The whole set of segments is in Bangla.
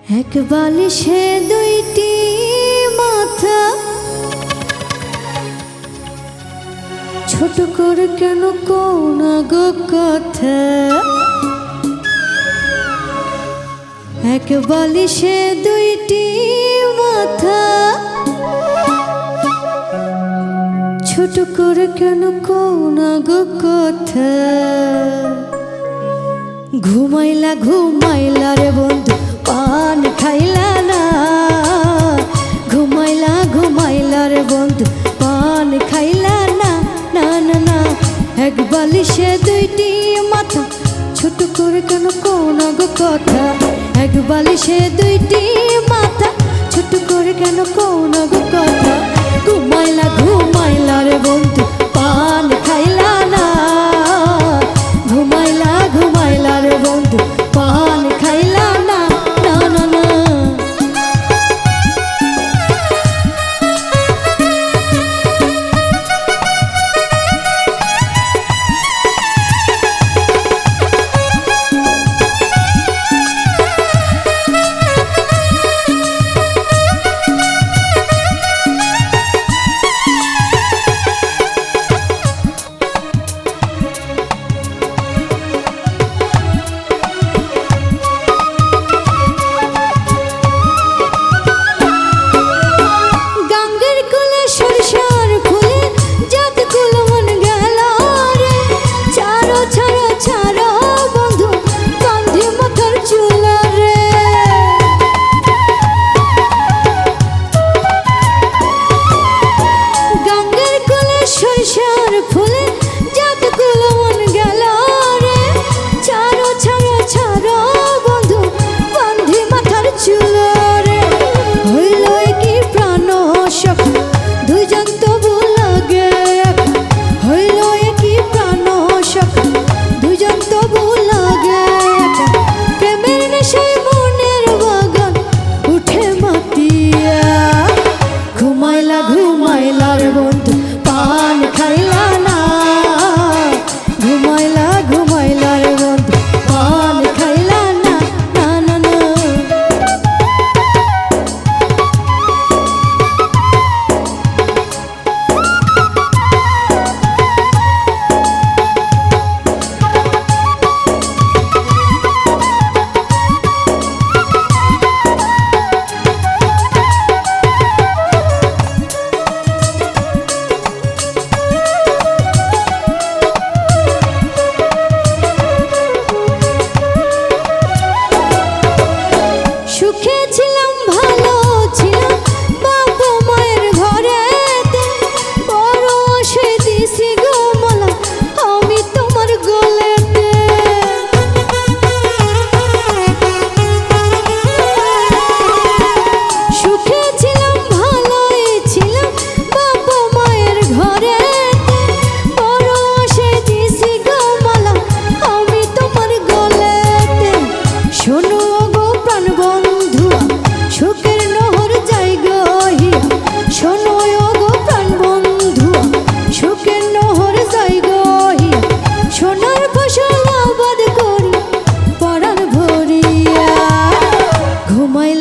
এক বালিশে দুইটি মাথা, ছোট করে কেন কোন গো কথা। এক বালিশে দুইটি মাথা, ছোট করে কেন কোন গো কথা। ঘুমাইলা ঘুমাইলা রে বন্ধু পান খাইলা না, ঘুমাইলা ঘুমাইলা রে বন্ধু পান খাইলা না। না না না, এক বালিশে দুইটি মাথা, ছোট করে কেন কোন গো কথা। এক বালিশে দুইটি মাথা, ছোট করে কেন কোন গো কথা। ঘুমাইলা ঘুমাইলা রে বন্ধু পান খাইলা না, ঘুমাইলা ঘুমাইলা রে বন্ধু পান খাইলা না। না না না,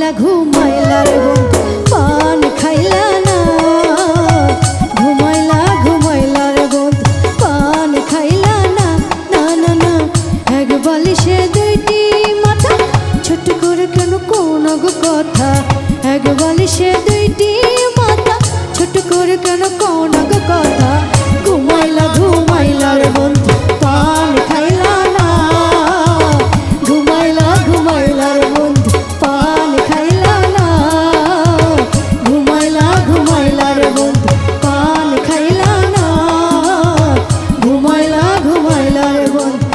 ঘুমাইলা রে বন্ধু পান খাইলা না, ঘুমাইলা ঘুমাইলা রে বন্ধু পান খাইলা না। না না না, এক বালিশে দুইটি মাথা, ছোট করে কেন কোন গো কথা। এক বালিশে দুইটি মাথা, ছোট করে কেন কোন গো কথা। ঘুমাইলা ঘুমাইলা রে বন্ধু পান খাইলা না, ঘুমাইলা ঘুমাইলা রে বন্ধু পান খাইলা না, ঘুমাইলা ঘুমাইলা রে বন্ধু পান খাইলা না, ঘুমাইলা ঘুমাইলা রে বন্ধু